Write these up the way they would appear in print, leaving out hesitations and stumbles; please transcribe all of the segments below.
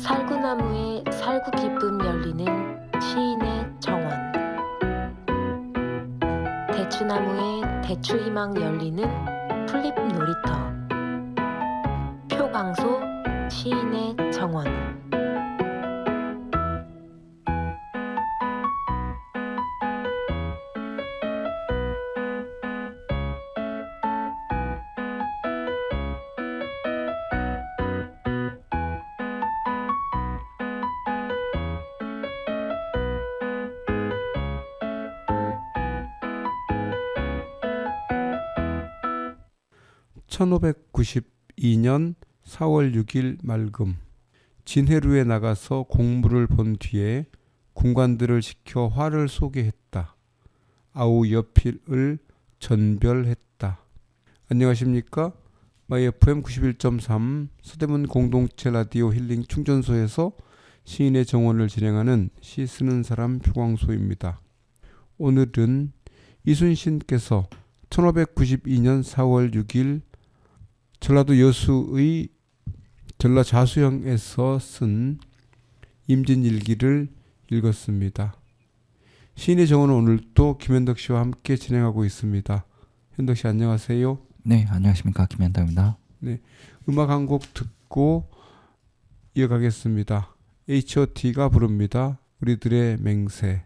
살구나무에 살구 기쁨 열리는 시인의 정원, 대추나무에 대추 희망 열리는 풀잎 놀이터, 표광소 시인의 정원. 1592년 4월 6일 맑음. 진해루에 나가서 공무를 본 뒤에 군관들을 시켜 화를 쏘게 했다. 아우 여필을 전별했다. 안녕하십니까? 마이 FM 91.3 서대문 공동체 라디오 힐링 충전소에서 시인의 정원을 진행하는 시 쓰는 사람 표광소입니다. 오늘은 이순신께서 1592년 4월 6일 전라도 여수의 전라자수형에서 쓴 임진일기를 읽었습니다. 시인의 정원은 오늘도 김현덕 씨와 함께 진행하고 있습니다. 현덕 씨 안녕하세요. 네, 안녕하십니까. 김현덕입니다. 네, 음악 한 곡 듣고 이어가겠습니다. H.O.T가 부릅니다. 우리들의 맹세.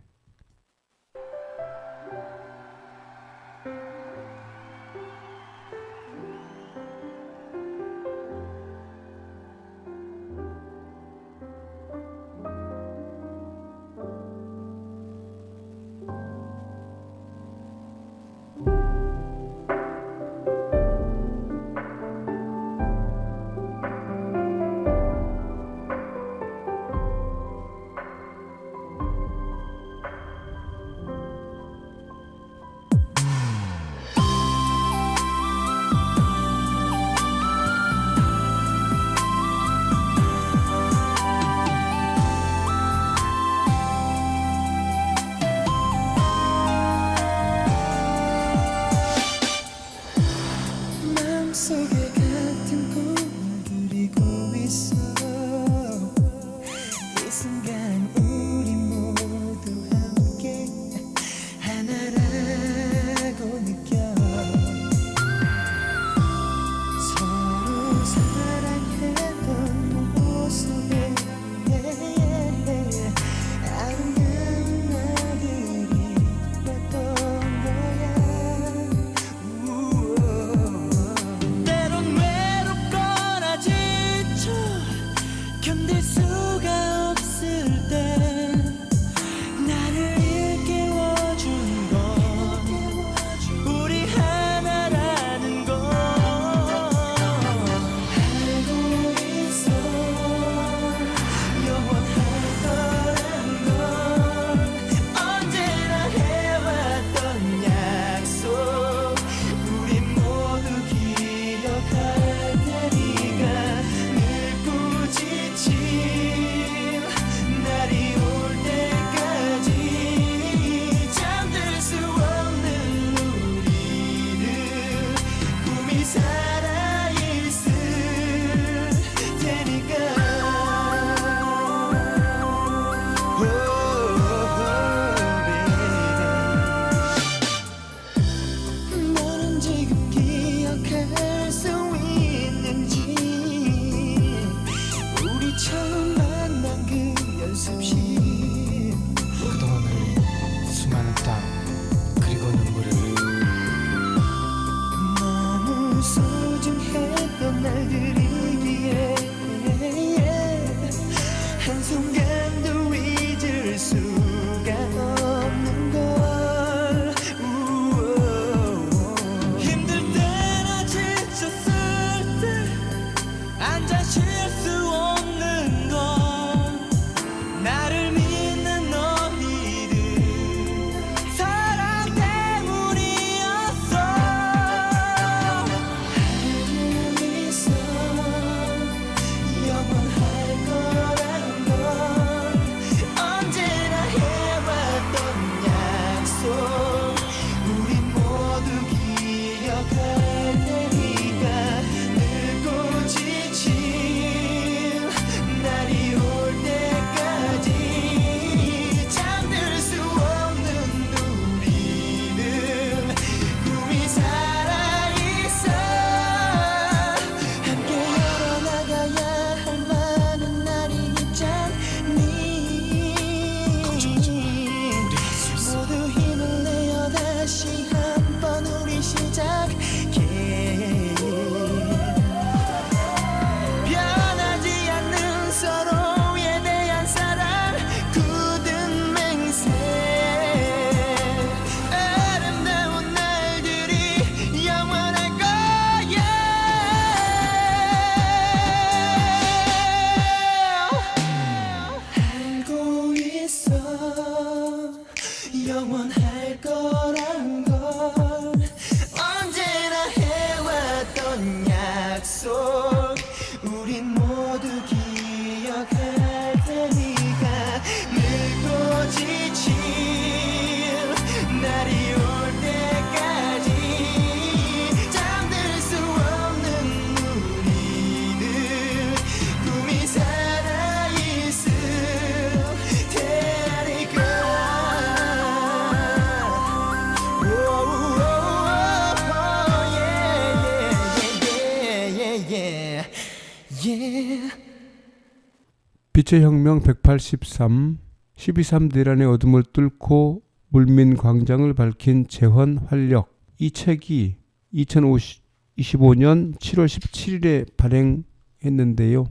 빛의 혁명 183, 12.3 대란의 어둠을 뚫고 물민광장을 밝힌 재헌 활력. 이 책이 2025년 7월 17일에 발행했는데요.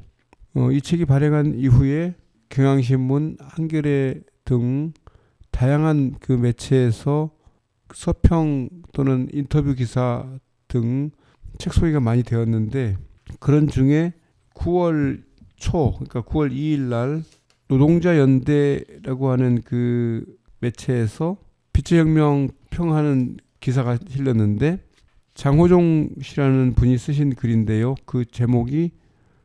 이 책이 발행한 이후에 경향신문, 한겨레 등 다양한 그 매체에서 서평 또는 인터뷰 기사 등 책 소개가 많이 되었는데, 그런 중에 9월 초, 그러니까 9월 2일 날 노동자연대라고 하는 그 매체에서 빛의 혁명 평하는 기사가 실렸는데, 장호종 씨라는 분이 쓰신 글인데요. 그 제목이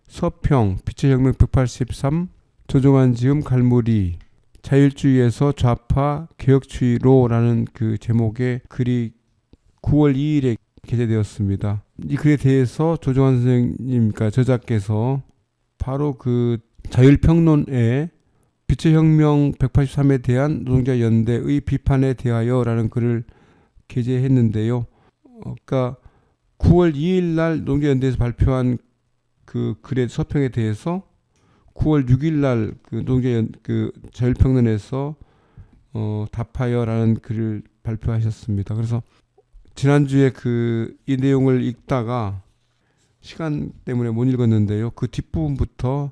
서평 빛의 혁명 183 조종한 지음 갈무리 자율주의에서 좌파 개혁주의로라는 그 제목의 글이 9월 2일에 게재되었습니다. 이 글에 대해서 조종환 선생님, 그러니까 저자께서 바로 그 자율평론에 빛의 혁명 183에 대한 노동자연대의 비판에 대하여라는 글을 게재했는데요. 그러니까 9월 2일 날 노동자연대에서 발표한 그 글의 서평에 대해서 9월 6일 날 그 그 자율평론에서 답하여라는 글을 발표하셨습니다. 그래서 지난주에 이 내용을 읽다가 시간 때문에 못 읽었는데요. 그 뒷부분부터,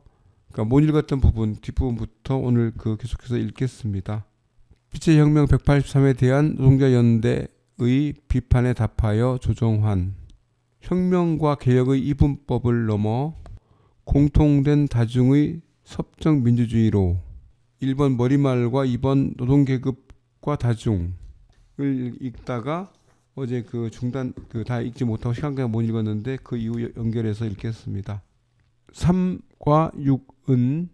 그러니까 못 읽었던 부분 뒷부분부터 오늘 계속해서 읽겠습니다. 빛의 혁명 183에 대한 노동자연대의 비판에 답하여 조정환. 혁명과 개혁의 이분법을 넘어 공통된 다중의 섭정 민주주의로 1번 머리말과 2번 노동계급과 다중을 읽다가 어제 다 읽지 못하고 시간 관계가 못 읽었는데 그 이후 연결해서 읽겠습니다. 3과 6은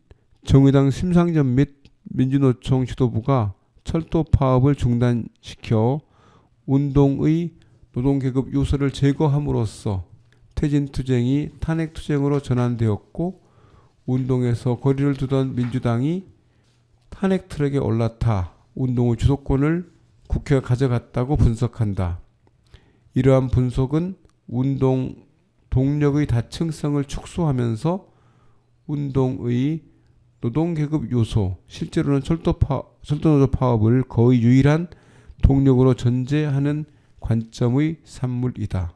정의당 심상정 및 민주노총 지도부가 철도 파업을 중단시켜 운동의 노동계급 요소를 제거함으로써 퇴진투쟁이 탄핵투쟁으로 전환되었고, 운동에서 거리를 두던 민주당이 탄핵 트럭에 올라타 운동의 주도권을 국회가 가져갔다고 분석한다. 이러한 분석은 운동 동력의 다층성을 축소하면서 운동의 노동계급 요소, 실제로는 철도노조 파업을 거의 유일한 동력으로 전제하는 관점의 산물이다.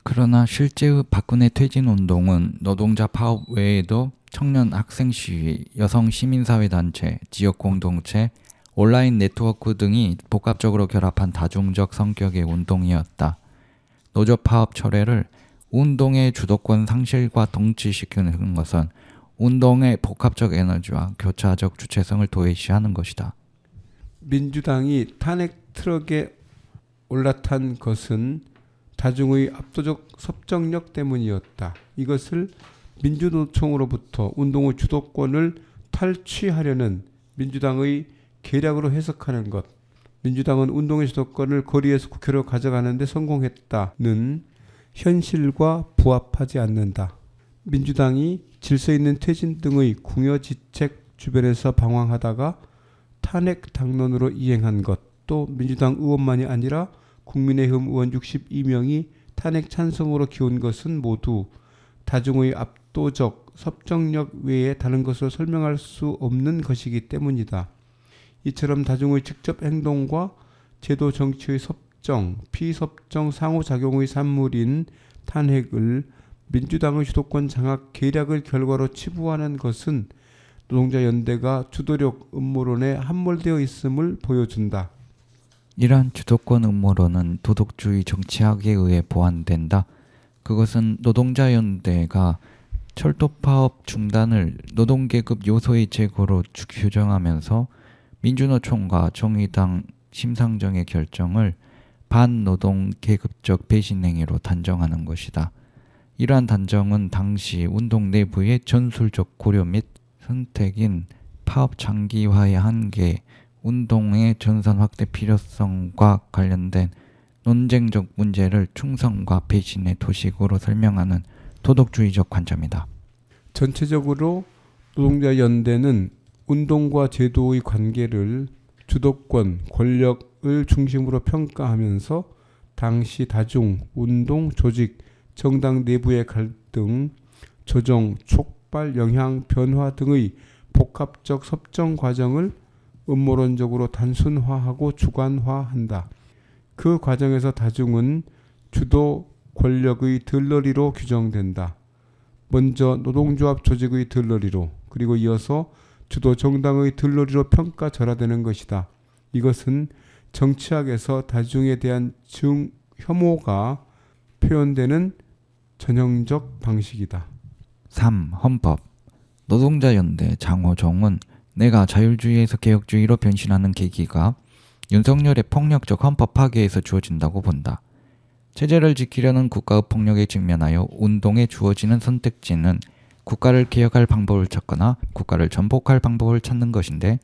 그러나 실제의 박근혜 퇴진운동은 노동자 파업 외에도 청년 학생 시위, 여성 시민사회단체, 지역공동체, 온라인 네트워크 등이 복합적으로 결합한 다중적 성격의 운동이었다. 노조 파업 철회를 운동의 주도권 상실과 동치시키는 것은 운동의 복합적 에너지와 교차적 주체성을 도외시하는 것이다. 민주당이 탄핵 트럭에 올라탄 것은 다중의 압도적 섭정력 때문이었다. 이것을 민주노총으로부터 운동의 주도권을 탈취하려는 민주당의 계략으로 해석하는 것. 민주당은 운동의 주도권을 거리에서 국회로 가져가는 데 성공했다는 현실과 부합하지 않는다. 민주당이 질서 있는 퇴진 등의 궁여지책 주변에서 방황하다가 탄핵 당론으로 이행한 것, 또 민주당 의원만이 아니라 국민의힘 의원 62명이 탄핵 찬성으로 기운 것은 모두 다중의 압도적 섭정력 외에 다른 것으로 설명할 수 없는 것이기 때문이다. 이처럼 다중의 직접 행동과 제도 정치의 섭정, 피섭정 상호작용의 산물인 탄핵을 민주당의 주도권 장악 계략의 결과로 치부하는 것은 노동자연대가 주도력 음모론에 함몰되어 있음을 보여준다. 이러한 주도권 음모론은 도덕주의 정치학에 의해 보완된다. 그것은 노동자연대가 철도 파업 중단을 노동계급 요소의 제거로 규정하면서 민주노총과 정의당 심상정의 결정을 반노동계급적 배신행위로 단정하는 것이다. 이러한 단정은 당시 운동 내부의 전술적 고려 및 선택인 파업 장기화의 한계, 운동의 전선 확대 필요성과 관련된 논쟁적 문제를 충성과 배신의 도식으로 설명하는 도덕주의적 관점이다. 전체적으로 노동자연대는 운동과 제도의 관계를 주도권, 권력을 중심으로 평가하면서 당시 다중, 운동, 조직, 정당 내부의 갈등, 조정, 촉구, 촉발, 영향, 변화 등의 복합적 섭정 과정을 음모론적으로 단순화하고 주관화한다. 그 과정에서 다중은 주도 권력의 들러리로 규정된다. 먼저 노동조합 조직의 들러리로, 그리고 이어서 주도 정당의 들러리로 평가절하되는 것이다. 이것은 정치학에서 다중에 대한 혐오가 표현되는 전형적 방식이다. 3. 헌법. 노동자연대 장호종은 내가 자율주의에서 개혁주의로 변신하는 계기가 윤석열의 폭력적 헌법 파괴에서 주어진다고 본다. 체제를 지키려는 국가의 폭력에 직면하여 운동에 주어지는 선택지는 국가를 개혁할 방법을 찾거나 국가를 전복할 방법을 찾는 것인데,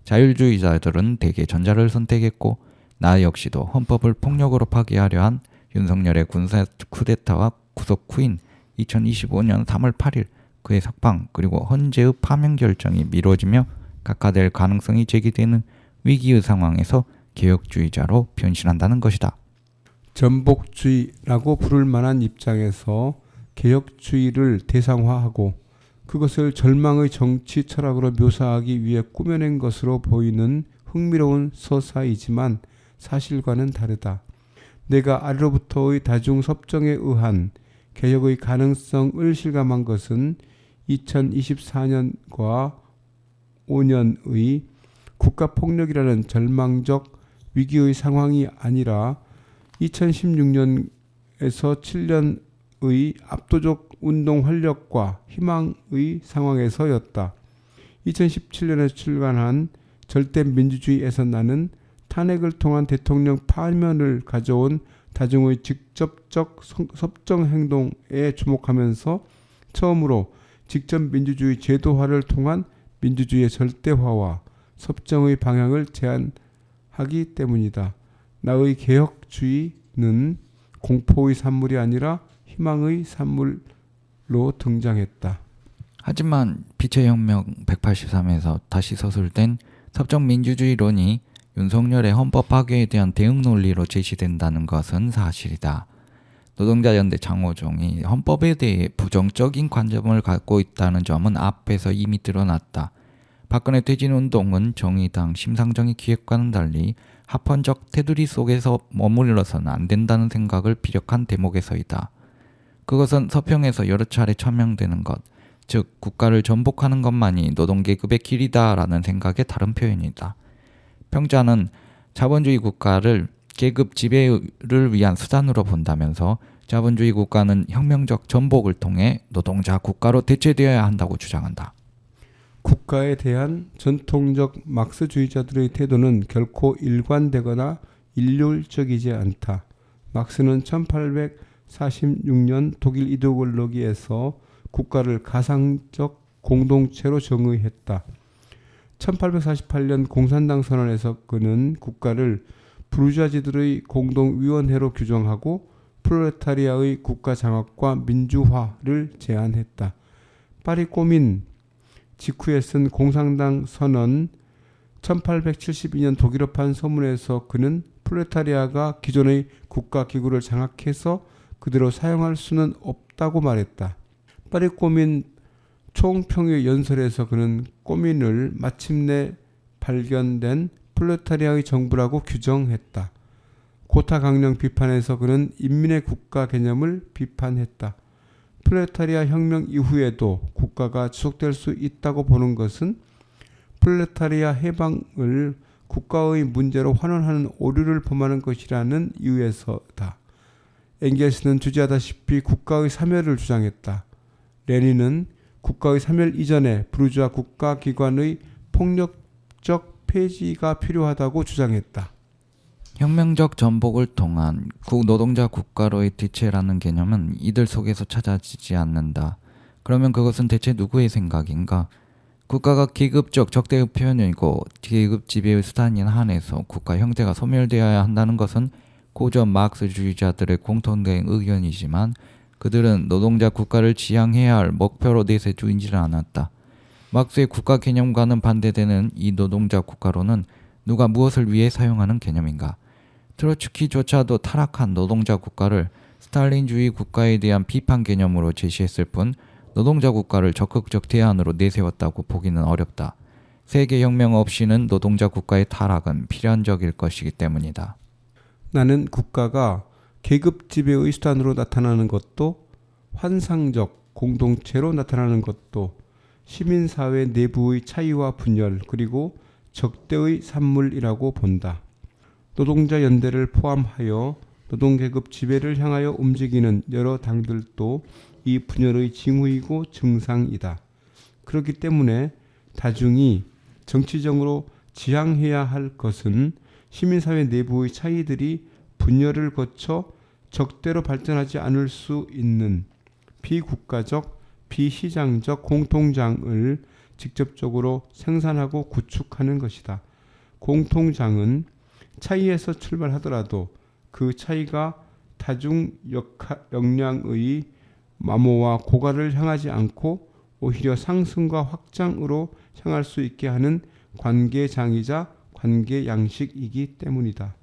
자율주의자들은 대개 전자를 선택했고 나 역시도 헌법을 폭력으로 파괴하려 한 윤석열의 군사 쿠데타와 구속 후인 2025년 3월 8일 그의 석방 그리고 헌재의 파면 결정이 미뤄지며 각하될 가능성이 제기되는 위기의 상황에서 개혁주의자로 변신한다는 것이다. 전복주의라고 부를 만한 입장에서 개혁주의를 대상화하고 그것을 절망의 정치 철학으로 묘사하기 위해 꾸며낸 것으로 보이는 흥미로운 서사이지만 사실과는 다르다. 내가 아래로부터의 다중 섭정에 의한 개혁의 가능성을 실감한 것은 2024년과 5년의 국가폭력이라는 절망적 위기의 상황이 아니라 2016년에서 7년의 압도적 운동 활력과 희망의 상황에서였다. 2017년에 출간한 절대민주주의에서 나는 탄핵을 통한 대통령 파면을 가져온 다중의 직접적 섭정 행동에 주목하면서 처음으로 직접 민주주의 제도화를 통한 민주주의의 절대화와 섭정의 방향을 제안하기 때문이다. 나의 개혁주의는 공포의 산물이 아니라 희망의 산물로 등장했다. 하지만 빛의 혁명 183에서 다시 서술된 섭정민주주의론이 윤석열의 헌법 파괴에 대한 대응 논리로 제시된다는 것은 사실이다. 노동자연대 장호종이 헌법에 대해 부정적인 관점을 갖고 있다는 점은 앞에서 이미 드러났다. 박근혜 퇴진운동은 정의당 심상정의 기획과는 달리 합헌적 테두리 속에서 머물러서는 안 된다는 생각을 피력한 대목에서이다. 그것은 서평에서 여러 차례 천명되는 것, 즉 국가를 전복하는 것만이 노동계급의 길이다라는 생각의 다른 표현이다. 평자는 자본주의 국가를 계급 지배를 위한 수단으로 본다면서 자본주의 국가는 혁명적 전복을 통해 노동자 국가로 대체되어야 한다고 주장한다. 국가에 대한 전통적 막스주의자들의 태도는 결코 일관되거나 일률적이지 않다. 막스는 1846년 독일 이데올로기에서 국가를 가상적 공동체로 정의했다. 1848년 공산당 선언에서 그는 국가를 부르주아지들의 공동위원회로 규정하고 프롤레타리아의 국가 장악과 민주화를 제안했다. 파리 꼬민 직후에 쓴 공산당 선언 1872년 독일어판 서문에서 그는 프롤레타리아가 기존의 국가기구를 장악해서 그대로 사용할 수는 없다고 말했다. 파리 꼬민 총평의 연설에서 그는 꼬민을 마침내 발견된 프롤레타리아의 정부라고 규정했다. 고타 강령 비판에서 그는 인민의 국가 개념을 비판했다. 프롤레타리아 혁명 이후에도 국가가 지속될 수 있다고 보는 것은 프롤레타리아 해방을 국가의 문제로 환원하는 오류를 범하는 것이라는 이유에서다. 엥겔스는 주지하다시피 국가의 사멸을 주장했다. 레닌은 국가의 사멸 이전에 부르주아 국가기관의 폭력적 폐지가 필요하다고 주장했다. 혁명적 전복을 통한 노동자 국가로의 대체라는 개념은 이들 속에서 찾아지지 않는다. 그러면 그것은 대체 누구의 생각인가? 국가가 계급적 적대의 표현이고 계급 지배의 수단인 한에서 국가 형태가 소멸되어야 한다는 것은 고전 마크스주의자들의 공통된 의견이지만 그들은 노동자 국가를 지향해야 할 목표로 내세우지는 않았다. 막스의 국가 개념과는 반대되는 이 노동자 국가로는 누가 무엇을 위해 사용하는 개념인가? 트로츠키조차도 타락한 노동자 국가를 스탈린주의 국가에 대한 비판 개념으로 제시했을 뿐 노동자 국가를 적극적 대안으로 내세웠다고 보기는 어렵다. 세계혁명 없이는 노동자 국가의 타락은 필연적일 것이기 때문이다. 나는 국가가 계급 지배의 수단으로 나타나는 것도 환상적 공동체로 나타나는 것도 시민사회 내부의 차이와 분열 그리고 적대의 산물이라고 본다. 노동자 연대를 포함하여 노동계급 지배를 향하여 움직이는 여러 당들도 이 분열의 징후이고 증상이다. 그렇기 때문에 다중이 정치적으로 지향해야 할 것은 시민사회 내부의 차이들이 분열을 거쳐 적대로 발전하지 않을 수 있는 비국가적, 비시장적 공통장을 직접적으로 생산하고 구축하는 것이다. 공통장은 차이에서 출발하더라도 그 차이가 다중 역량의 마모와 고갈을 향하지 않고 오히려 상승과 확장으로 향할 수 있게 하는 관계장이자 관계 양식이기 때문이다.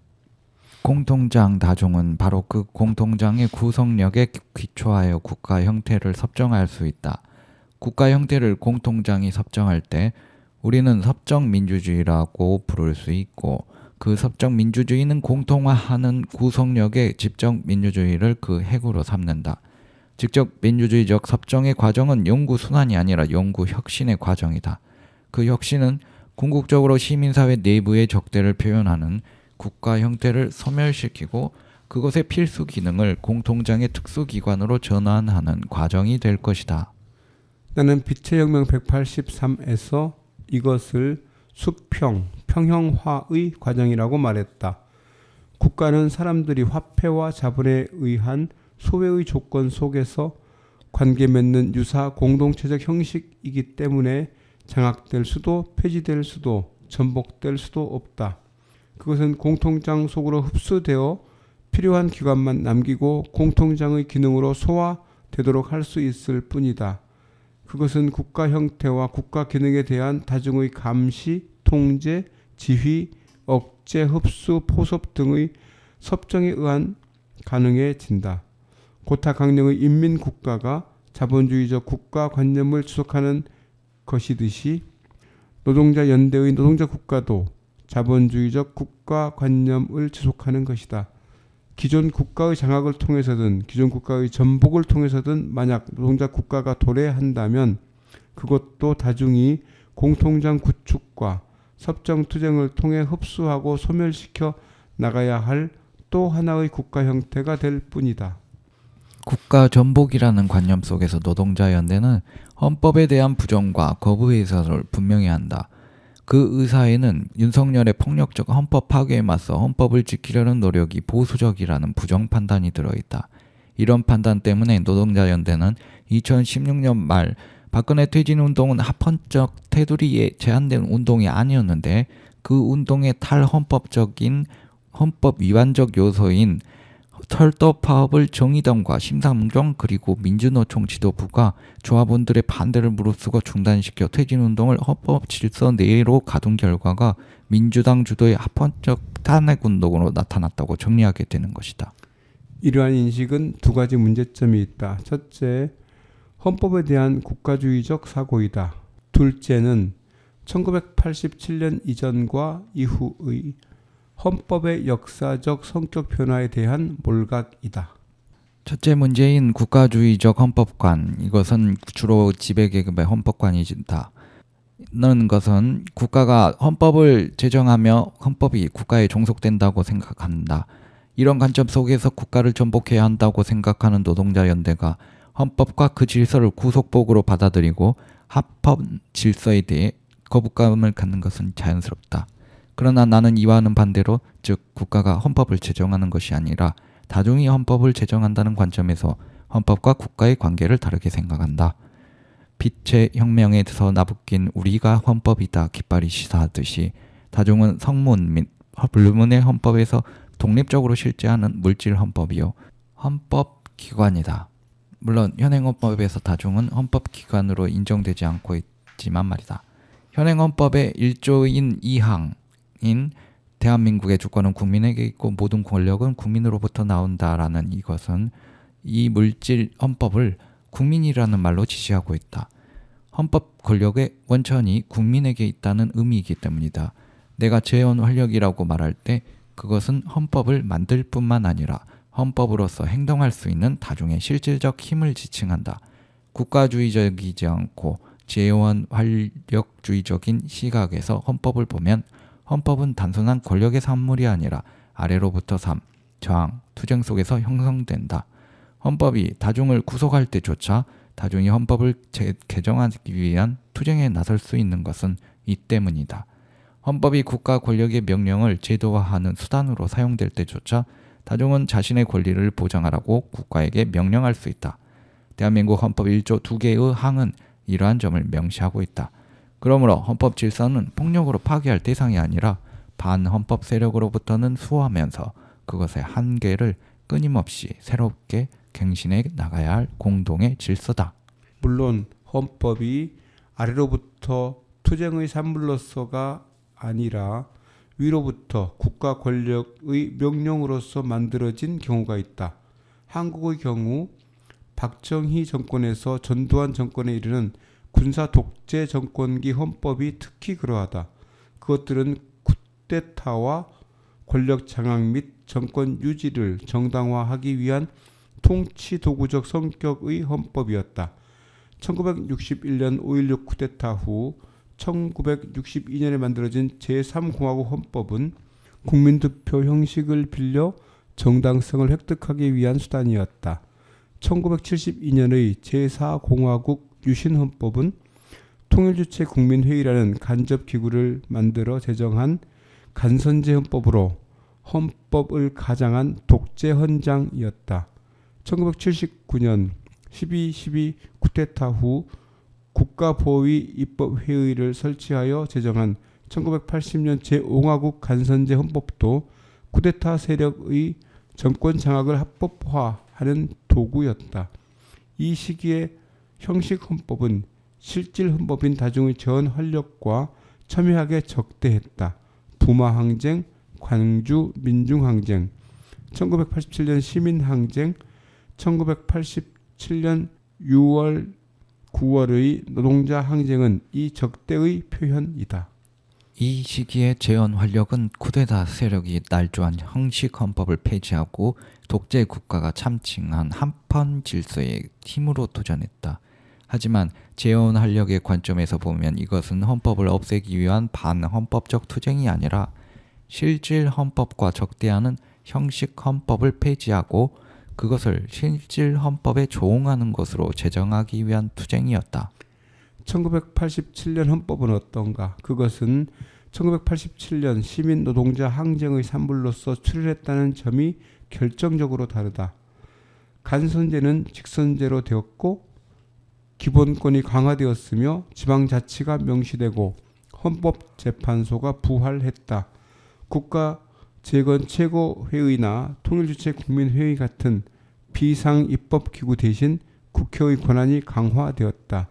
공통장 다중은 바로 그 공통장의 구성력에 기초하여 국가 형태를 섭정할 수 있다. 국가 형태를 공통장이 섭정할 때 우리는 섭정민주주의라고 부를 수 있고 그 섭정민주주의는 공통화하는 구성력의 집정민주주의를 그 핵으로 삼는다. 직접 민주주의적 섭정의 과정은 연구순환이 아니라 연구혁신의 과정이다. 그 혁신은 궁극적으로 시민사회 내부의 적대를 표현하는 국가 형태를 소멸시키고 그것의 필수 기능을 공통장의 특수기관으로 전환하는 과정이 될 것이다. 나는 빛의 혁명 183에서 이것을 수평, 평형화의 과정이라고 말했다. 국가는 사람들이 화폐와 자본에 의한 소외의 조건 속에서 관계 맺는 유사 공동체적 형식이기 때문에 장악될 수도 폐지될 수도 전복될 수도 없다. 그것은 공통장 속으로 흡수되어 필요한 기관만 남기고 공통장의 기능으로 소화되도록 할 수 있을 뿐이다. 그것은 국가 형태와 국가 기능에 대한 다중의 감시, 통제, 지휘, 억제, 흡수, 포섭 등의 섭정에 의한 가능해진다. 고타 강령의 인민국가가 자본주의적 국가관념을 지속하는 것이듯이 노동자 연대의 노동자 국가도 자본주의적 국가관념을 지속하는 것이다. 기존 국가의 장악을 통해서든 기존 국가의 전복을 통해서든 만약 노동자 국가가 도래한다면 그것도 다중이 공통장 구축과 섭정투쟁을 통해 흡수하고 소멸시켜 나가야 할 또 하나의 국가 형태가 될 뿐이다. 국가 전복이라는 관념 속에서 노동자 연대는 헌법에 대한 부정과 거부의 의사를 분명히 한다. 그 의사에는 윤석열의 폭력적 헌법 파괴에 맞서 헌법을 지키려는 노력이 보수적이라는 부정 판단이 들어있다. 이런 판단 때문에 노동자 연대는 2016년 말 박근혜 퇴진운동은 합헌적 테두리에 제한된 운동이 아니었는데 그 운동의 탈헌법적인 헌법 위반적 요소인 철도 파업을 정의당과 심상정 그리고 민주노총 지도부가 조합원들의 반대를 무릅쓰고 중단시켜 퇴진운동을 헌법 질서 내로 가둔 결과가 민주당 주도의 합헌적 탄핵운동으로 나타났다고 정리하게 되는 것이다. 이러한 인식은 두 가지 문제점이 있다. 첫째, 헌법에 대한 국가주의적 사고이다. 둘째는 1987년 이전과 이후의 헌법의 역사적 성격 변화에 대한 몰각이다. 첫째 문제인 국가주의적 헌법관, 이것은 주로 지배계급의 헌법관이다. 는 것은 국가가 헌법을 제정하며 헌법이 국가에 종속된다고 생각한다. 이런 관점 속에서 국가를 전복해야 한다고 생각하는 노동자 연대가 헌법과 그 질서를 구속복으로 받아들이고 합헌 질서에 대해 거부감을 갖는 것은 자연스럽다. 그러나 나는 이와는 반대로 즉 국가가 헌법을 제정하는 것이 아니라 다중이 헌법을 제정한다는 관점에서 헌법과 국가의 관계를 다르게 생각한다. 빛의 혁명에서 나부낀 우리가 헌법이다 깃발이 시사하듯이 다중은 성문 및 불문의 헌법에서 독립적으로 실제하는 물질 헌법이요 헌법기관이다. 물론 현행헌법에서 다중은 헌법기관으로 인정되지 않고 있지만 말이다. 현행헌법의 1조인 2항인 대한민국의 주권은 국민에게 있고 모든 권력은 국민으로부터 나온다라는 이것은 이 물질 헌법을 국민이라는 말로 지시하고 있다. 헌법 권력의 원천이 국민에게 있다는 의미이기 때문이다. 내가 재원 활력이라고 말할 때 그것은 헌법을 만들 뿐만 아니라 헌법으로서 행동할 수 있는 다중의 실질적 힘을 지칭한다. 국가주의적이지 않고 재원 활력주의적인 시각에서 헌법을 보면 헌법은 단순한 권력의 산물이 아니라 아래로부터 삶, 저항, 투쟁 속에서 형성된다. 헌법이 다중을 구속할 때조차 다중이 헌법을 개정하기 위한 투쟁에 나설 수 있는 것은 이 때문이다. 헌법이 국가 권력의 명령을 제도화하는 수단으로 사용될 때조차 다중은 자신의 권리를 보장하라고 국가에게 명령할 수 있다. 대한민국 헌법 1조 2개의 항은 이러한 점을 명시하고 있다. 그러므로 헌법 질서는 폭력으로 파괴할 대상이 아니라 반헌법 세력으로부터는 수호하면서 그것의 한계를 끊임없이 새롭게 갱신해 나가야 할 공동의 질서다. 물론 헌법이 아래로부터 투쟁의 산물로서가 아니라 위로부터 국가 권력의 명령으로서 만들어진 경우가 있다. 한국의 경우 박정희 정권에서 전두환 정권에 이르는 군사 독재 정권기 헌법이 특히 그러하다. 그것들은 쿠데타와 권력 장악 및 정권 유지를 정당화하기 위한 통치 도구적 성격의 헌법이었다. 1961년 5.16 쿠데타 후 1962년에 만들어진 제3공화국 헌법은 국민투표 형식을 빌려 정당성을 획득하기 위한 수단이었다. 1972년의 제4공화국 유신헌법은 통일주체 국민회의라는 간접기구를 만들어 제정한 간선제 헌법으로 헌법을 가장한 독재헌장이었다. 1979년 12.12 쿠데타 후 국가보위 입법회의를 설치하여 제정한 1980년 제5공화국 간선제 헌법도 쿠데타 세력의 정권 장악을 합법화하는 도구였다. 이 시기에 형식 헌법은 실질 헌법인 다중의 재원 활력과 첨예하게 적대했다. 부마 항쟁, 광주 민중항쟁, 1987년 시민항쟁, 1987년 6월 9월의 노동자 항쟁은 이 적대의 표현이다. 이 시기의 재원 활력은 쿠데타 세력이 날조한 형식 헌법을 폐지하고 독재 국가가 참칭한 한편 질서에 힘으로 도전했다. 하지만 재원 활력의 관점에서 보면 이것은 헌법을 없애기 위한 반헌법적 투쟁이 아니라 실질 헌법과 적대하는 형식 헌법을 폐지하고 그것을 실질 헌법에 조응하는 것으로 제정하기 위한 투쟁이었다. 1987년 헌법은 어떤가? 그것은 1987년 시민 노동자 항쟁의 산물로서 출현했다는 점이 결정적으로 다르다. 간선제는 직선제로 되었고 기본권이 강화되었으며 지방자치가 명시되고 헌법재판소가 부활했다. 국가 재건 최고회의나 통일주체 국민회의 같은 비상입법기구 대신 국회의 권한이 강화되었다.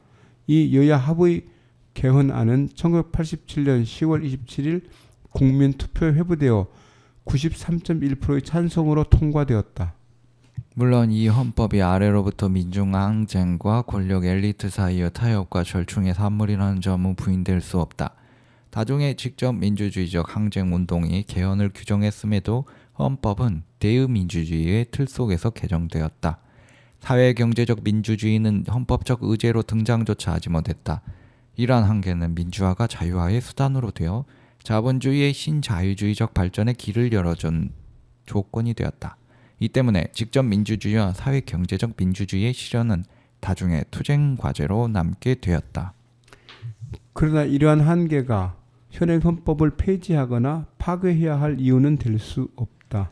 이 여야 합의 개헌안은 1987년 10월 27일 국민투표에 회부되어 93.1%의 찬성으로 통과되었다. 물론 이 헌법이 아래로부터 민중항쟁과 권력 엘리트 사이의 타협과 절충의 산물이라는 점은 부인될 수 없다. 다중의 직접 민주주의적 항쟁 운동이 개헌을 규정했음에도 헌법은 대의민주주의의 틀 속에서 개정되었다. 사회경제적 민주주의는 헌법적 의제로 등장조차 하지 못했다. 이러한 한계는 민주화가 자유화의 수단으로 되어 자본주의의 신자유주의적 발전에 길을 열어준 조건이 되었다. 이 때문에 직접 민주주의와 사회경제적 민주주의의 실현은 다중의 투쟁 과제로 남게 되었다. 그러나 이러한 한계가 현행 헌법을 폐지하거나 파괴해야 할 이유는 될 수 없다.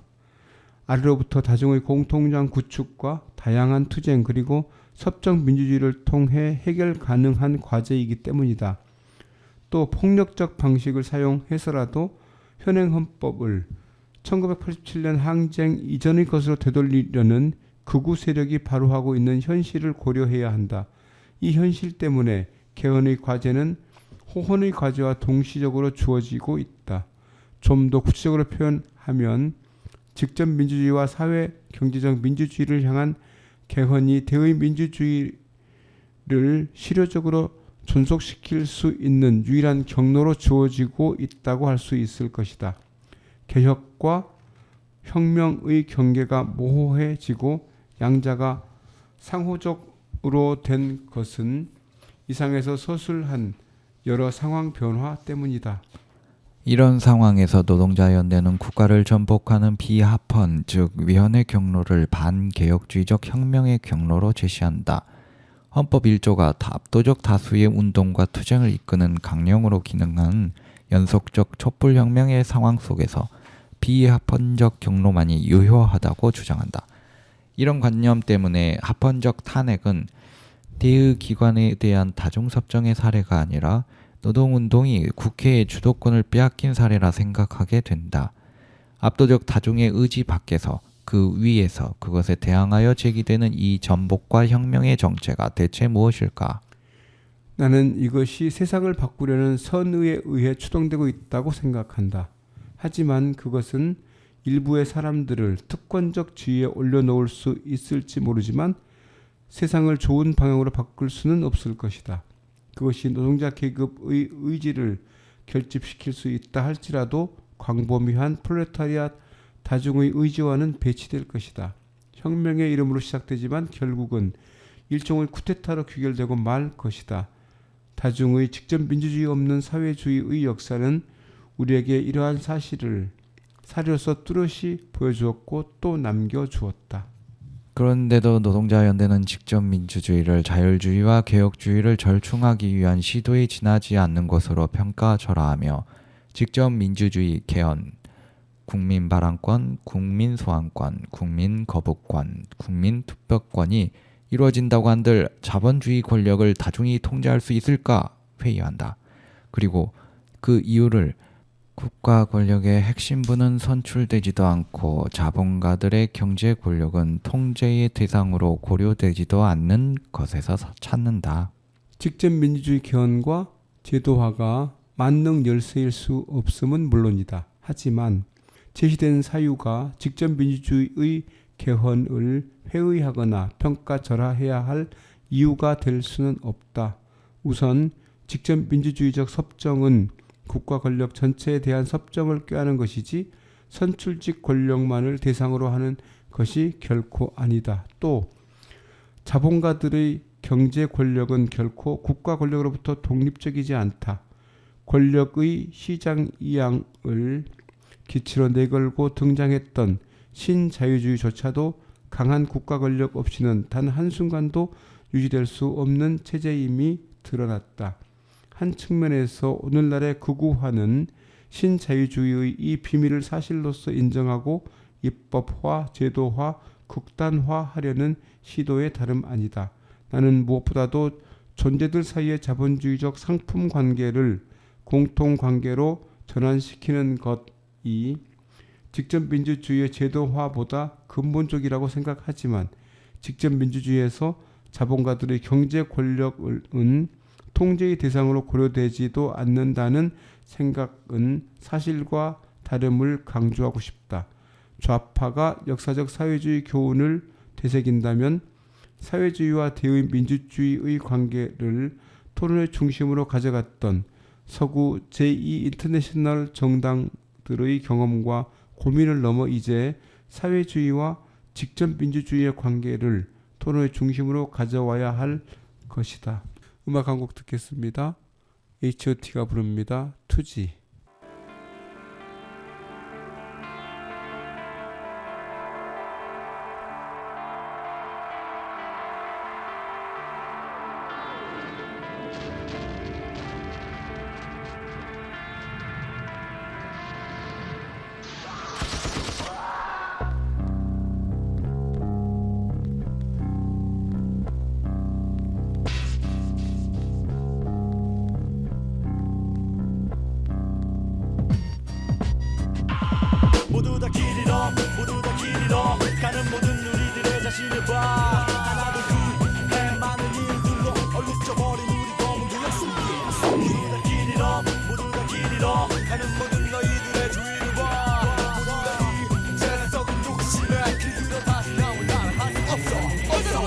아래로부터 다중의 공통장 구축과 다양한 투쟁 그리고 법적 민주주의를 통해 해결 가능한 과제이기 때문이다. 또 폭력적 방식을 사용해서라도 현행 헌법을 1987년 항쟁 이전의 것으로 되돌리려는 극우 세력이 바로하고 있는 현실을 고려해야 한다. 이 현실 때문에 개헌의 과제는 호헌의 과제와 동시적으로 주어지고 있다. 좀 더 구체적으로 표현하면 직접 민주주의와 사회 경제적 민주주의를 향한 개헌이 대의 민주주의를 실효적으로 존속시킬 수 있는 유일한 경로로 주어지고 있다고 할 수 있을 것이다. 개혁과 혁명의 경계가 모호해지고 양자가 상호적으로 된 것은 이상에서 서술한 여러 상황 변화 때문이다. 이런 상황에서 노동자연대는 국가를 전복하는 비합헌, 즉 위헌의 경로를 반개혁주의적 혁명의 경로로 제시한다. 헌법 1조가 압도적 다수의 운동과 투쟁을 이끄는 강령으로 기능하는 연속적 촛불혁명의 상황 속에서 비합헌적 경로만이 유효하다고 주장한다. 이런 관념 때문에 합헌적 탄핵은 대의 기관에 대한 다중섭정의 사례가 아니라 노동운동이 국회의 주도권을 빼앗긴 사례라 생각하게 된다. 압도적 다중의 의지 밖에서 그 위에서 그것에 대항하여 제기되는 이 전복과 혁명의 정체가 대체 무엇일까? 나는 이것이 세상을 바꾸려는 선의에 의해 추동되고 있다고 생각한다. 하지만 그것은 일부의 사람들을 특권적 지위에 올려놓을 수 있을지 모르지만 세상을 좋은 방향으로 바꿀 수는 없을 것이다. 그것이 노동자 계급의 의지를 결집시킬 수 있다 할지라도 광범위한 프롤레타리아 다중의 의지와는 배치될 것이다. 혁명의 이름으로 시작되지만 결국은 일종의 쿠데타로 귀결되고 말 것이다. 다중의 직접 민주주의 없는 사회주의의 역사는 우리에게 이러한 사실을 사례로서 뚜렷이 보여주었고 또 남겨주었다. 그런데도 노동자연대는 직접 민주주의를 자율주의와 개혁주의를 절충하기 위한 시도에 지나지 않는 것으로 평가절하하며 직접 민주주의 개헌, 국민발언권, 국민소환권, 국민거부권, 국민투표권이 이루어진다고 한들 자본주의 권력을 다중이 통제할 수 있을까 회의한다. 그리고 그 이유를 국가 권력의 핵심부는 선출되지도 않고 자본가들의 경제 권력은 통제의 대상으로 고려되지도 않는 것에서 찾는다. 직접 민주주의 개헌과 제도화가 만능 열쇠일 수 없음은 물론이다. 하지만 제시된 사유가 직접 민주주의의 개헌을 회의하거나 평가절하해야 할 이유가 될 수는 없다. 우선 직접 민주주의적 섭정은 국가 권력 전체에 대한 섭정을 꾀하는 것이지 선출직 권력만을 대상으로 하는 것이 결코 아니다. 또 자본가들의 경제 권력은 결코 국가 권력으로부터 독립적이지 않다. 권력의 시장 이양을 기치로 내걸고 등장했던 신자유주의조차도 강한 국가 권력 없이는 단 한순간도 유지될 수 없는 체제임이 드러났다. 한 측면에서 오늘날의 극우화는 신자유주의의 이 비밀을 사실로서 인정하고 입법화, 제도화, 극단화하려는 시도의 다름 아니다. 나는 무엇보다도 존재들 사이의 자본주의적 상품 관계를 공통관계로 전환시키는 것이 직접 민주주의의 제도화보다 근본적이라고 생각하지만 직접 민주주의에서 자본가들의 경제 권력은 통제의 대상으로 고려되지도 않는다는 생각은 사실과 다름을 강조하고 싶다. 좌파가 역사적 사회주의 교훈을 되새긴다면 사회주의와 대의 민주주의의 관계를 토론의 중심으로 가져갔던 서구 제2 인터내셔널 정당들의 경험과 고민을 넘어 이제 사회주의와 직접 민주주의의 관계를 토론의 중심으로 가져와야 할 것이다. 음악 한 곡 듣겠습니다. H.O.T가 부릅니다. 투지. 모두 다 길 잃어 모두 다 길 잃어 가는 모든 우리들의 자신을 봐 하나도 그 많은 일들로 얼룩져버린 우리 검은들 약속이 모두 다 길 잃어 모두 다 길 잃어 가는 모든 너희들의 주의를 봐 모두 다 이 재석은 독심에 길들여 다시 나올 날 할 수 없어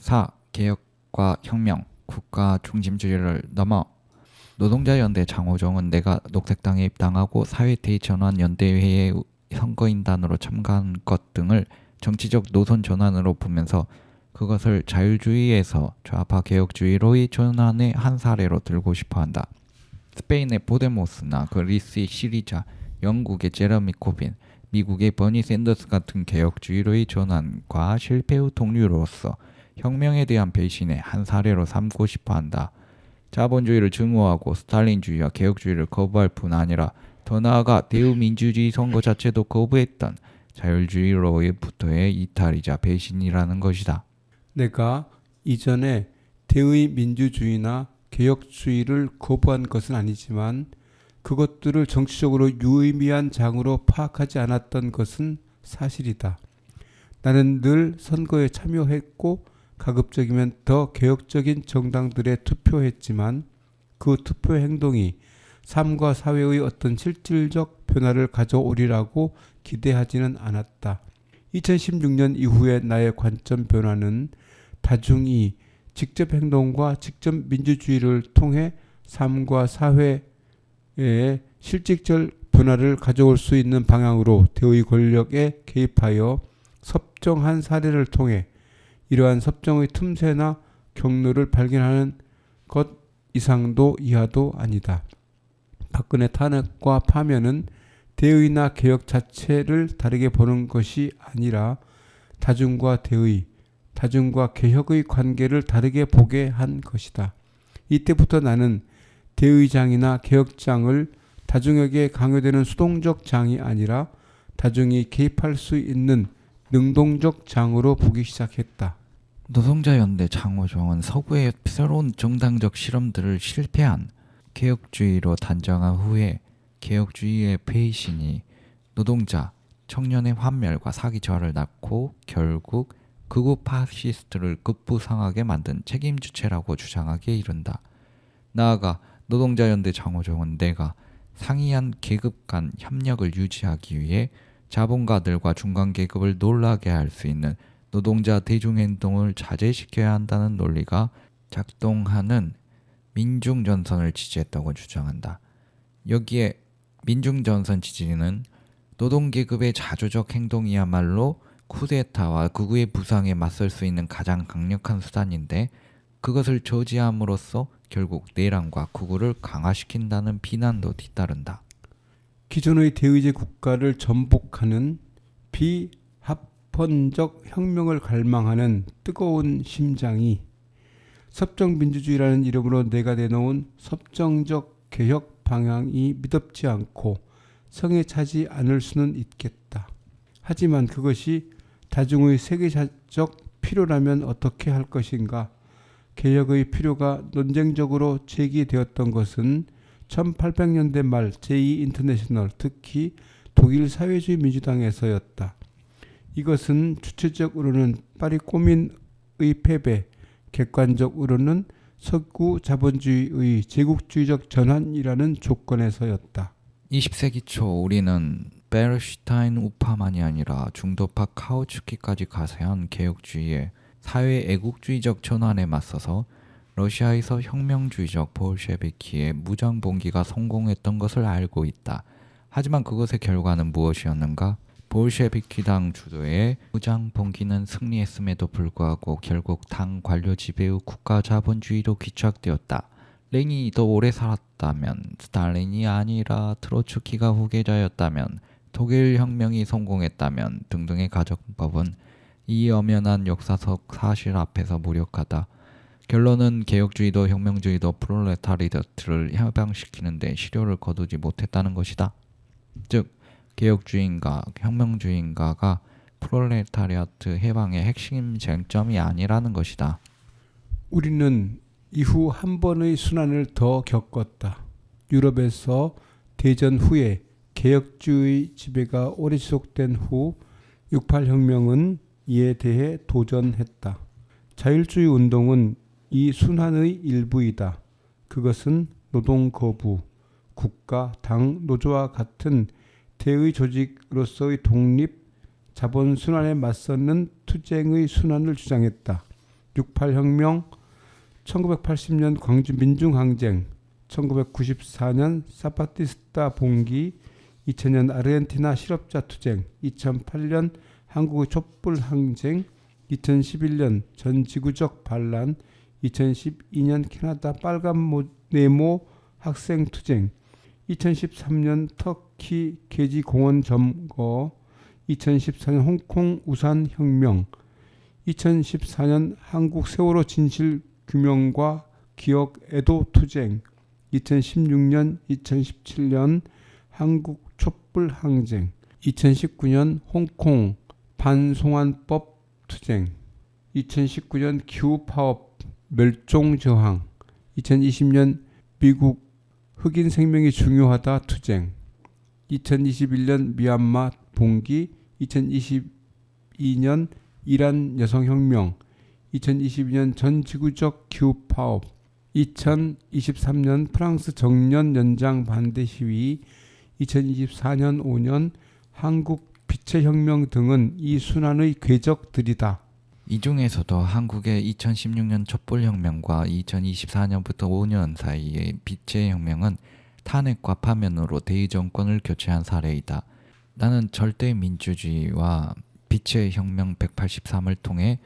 4. 개혁과 혁명, 국가 중심주의를 넘어 노동자연대 장호정은 내가 녹색당에 입당하고 사회대전환 연대회의 선거인단으로 참가한 것 등을 정치적 노선 전환으로 보면서 그것을 자율주의에서 좌파 개혁주의로의 전환의 한 사례로 들고 싶어한다. 스페인의 포데모스나 그리스의 시리자, 영국의 제러미 코빈, 미국의 버니 샌더스 같은 개혁주의로의 전환과 실패의 동료로서 혁명에 대한 배신의 한 사례로 삼고 싶어한다. 자본주의를 증오하고 스탈린주의와 개혁주의를 거부할 뿐 아니라 더 나아가 대우민주주의 선거 자체도 거부했던 자율주의로부터의 이탈이자 배신이라는 것이다. 내가 이전에 대의 민주주의나 개혁주의를 거부한 것은 아니지만 그것들을 정치적으로 유의미한 장으로 파악하지 않았던 것은 사실이다. 나는 늘 선거에 참여했고 가급적이면 더 개혁적인 정당들에 투표했지만 그 투표 행동이 삶과 사회의 어떤 실질적 변화를 가져오리라고 기대하지는 않았다. 2016년 이후에 나의 관점 변화는 다중이 직접 행동과 직접 민주주의를 통해 삶과 사회에 실질적 변화를 가져올 수 있는 방향으로 대의 권력에 개입하여 섭정한 사례를 통해 이러한 섭정의 틈새나 경로를 발견하는 것 이상도 이하도 아니다. 박근혜 탄핵과 파면은 대의나 개혁 자체를 다르게 보는 것이 아니라 다중과 대의, 다중과 개혁의 관계를 다르게 보게 한 것이다. 이때부터 나는 대의장이나 개혁장을 다중에게 강요되는 수동적 장이 아니라 다중이 개입할 수 있는 능동적 장으로 보기 시작했다. 노동자연대 장호정은 서구의 새로운 정당적 실험들을 실패한 개혁주의로 단정한 후에 개혁주의의 배신이 노동자, 청년의 환멸과 사기절을 낳고 결국 극우 파시스트를 급부상하게 만든 책임주체라고 주장하기에 이른다. 나아가 노동자연대 장호정은 내가 상이한 계급 간 협력을 유지하기 위해 자본가들과 중간계급을 놀라게 할 수 있는 노동자 대중행동을 자제시켜야 한다는 논리가 작동하는 민중전선을 지지했다고 주장한다. 여기에 민중전선 지지는 노동계급의 자주적 행동이야말로 쿠데타와 극우의 부상에 맞설 수 있는 가장 강력한 수단인데 그것을 저지함으로써 결국 내란과 극우를 강화시킨다는 비난도 뒤따른다. 기존의 대의제 국가를 전복하는 비합헌적 혁명을 갈망하는 뜨거운 심장이 섭정민주주의라는 이름으로 내가 내놓은 섭정적 개혁 방향이 미덥지 않고 성에 차지 않을 수는 있겠다. 하지만 그것이 다중의 세계사적 필요라면 어떻게 할 것인가? 개혁의 필요가 논쟁적으로 제기되었던 것은 1800년대 말 제2인터내셔널, 특히 독일 사회주의 민주당에서였다. 이것은 주체적으로는 파리 꼬민의 패배, 객관적으로는 서구 자본주의의 제국주의적 전환이라는 조건에서였다. 20세기 초 우리는 베르슈타인 우파만이 아니라 중도파 카우츠키까지 가세한 개혁주의의 사회 애국주의적 전환에 맞서서 러시아에서 혁명주의적 볼셰비키의 무장봉기가 성공했던 것을 알고 있다. 하지만 그것의 결과는 무엇이었는가? 볼셰비키당 주도의 무장봉기는 승리했음에도 불구하고 결국 당 관료 지배의 국가 자본주의로 귀착되었다. 레닌이 더 오래 살았다면, 스탈린이 아니라 트로츠키가 후계자였다면, 독일 혁명이 성공했다면 등등의 가정법은 이 엄연한 역사적 사실 앞에서 무력하다. 결론은 개혁주의도 혁명주의도 프롤레타리아트를 해방시키는 데 실효를 거두지 못했다는 것이다. 즉 개혁주의인가 혁명주의인가가 프롤레타리아트 해방의 핵심 쟁점이 아니라는 것이다. 우리는 이후 한 번의 순환을 더 겪었다. 유럽에서 대전 후에 개혁주의 지배가 오래 지속된 후 68혁명은 이에 대해 도전했다. 자율주의 운동은 이 순환의 일부이다. 그것은 노동 거부, 국가, 당, 노조와 같은 대의 조직으로서의 독립, 자본 순환에 맞서는 투쟁의 순환을 주장했다. 68혁명, 1980년 광주 민중항쟁, 1994년 사파티스타 봉기, 2000년 아르헨티나 실업자 투쟁, 2008년 한국의 촛불항쟁, 2011년 전지구적 반란, 2012년 캐나다 빨간 네모 학생 투쟁, 2013년 터키 계지 공원 점거, 2014년 홍콩 우산 혁명, 2014년 한국 세월호 진실 규명과 기억 애도 투쟁, 2016년, 2017년 한국 촛불 항쟁, 2019년 홍콩 반송환법 투쟁, 2019년 기후 파업 멸종 저항, 2020년 미국 흑인 생명이 중요하다 투쟁, 2021년 미얀마 봉기, 2022년 이란 여성혁명, 2022년 전지구적 기후 파업, 2023년 프랑스 정년 연장 반대 시위, 2024년 5년 한국 빛의 혁명 등은 이 순환의 궤적들이다. 이 중에서도 한국의 2016년 촛불혁명과 2024년부터 5년 사이의 빛의 혁명은 탄핵과 파면으로 대의정권을 교체한 사례이다. 나는 절대민주주의와 빛의 혁명 183을 통해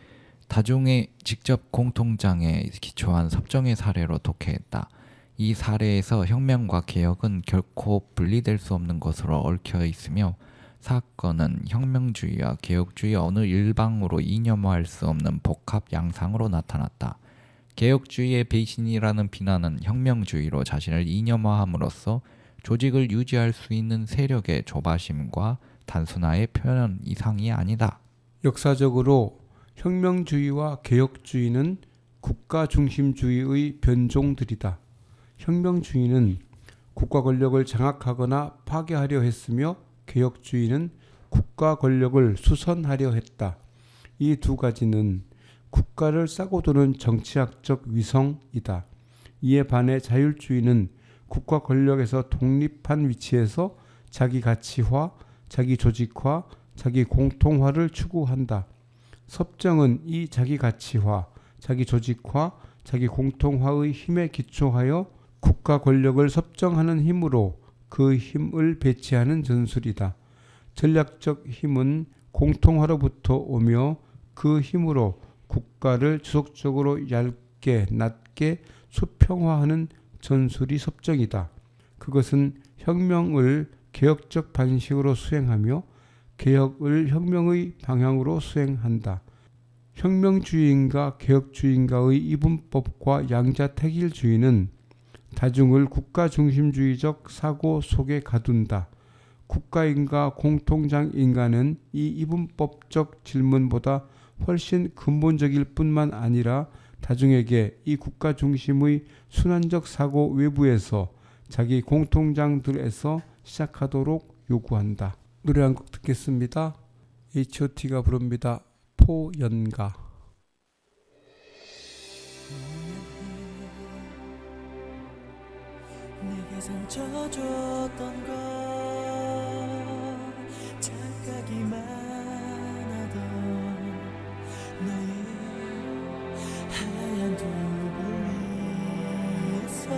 다중의 직접 공통장에 기초한 섭정의 사례로 독해했다. 이 사례에서 혁명과 개혁은 결코 분리될 수 없는 것으로 얽혀 있으며 사건은 혁명주의와 개혁주의 어느 일방으로 이념화할 수 없는 복합 양상으로 나타났다. 개혁주의의 배신이라는 비난은 혁명주의로 자신을 이념화함으로써 조직을 유지할 수 있는 세력의 조바심과 단순화의 표현 이상이 아니다. 역사적으로 혁명주의와 개혁주의는 국가중심주의의 변종들이다. 혁명주의는 국가 권력을 장악하거나 파괴하려 했으며 개혁주의는 국가 권력을 수선하려 했다. 이 두 가지는 국가를 싸고 도는 정치학적 위성이다. 이에 반해 자율주의는 국가 권력에서 독립한 위치에서 자기 가치화, 자기 조직화, 자기 공통화를 추구한다. 섭정은 이 자기 가치화, 자기 조직화, 자기 공통화의 힘에 기초하여 국가 권력을 섭정하는 힘으로 그 힘을 배치하는 전술이다. 전략적 힘은 공통화로부터 오며 그 힘으로 국가를 지속적으로 얇게 낮게 수평화하는 전술이 섭정이다. 그것은 혁명을 개혁적 방식으로 수행하며 개혁을 혁명의 방향으로 수행한다. 혁명주의인가 개혁주의인가의 이분법과 양자택일주의는 다중을 국가중심주의적 사고 속에 가둔다. 국가인가 공통장인가는 이 이분법적 질문보다 훨씬 근본적일 뿐만 아니라 다중에게 이 국가중심의 순환적 사고 외부에서 자기 공통장들에서 시작하도록 요구한다. 노래 한 곡 듣겠습니다. H.O.T가 부릅니다. 포연가. 내게 상처 줬던 것 착각이만 하던 너의 하얀 두부 위에서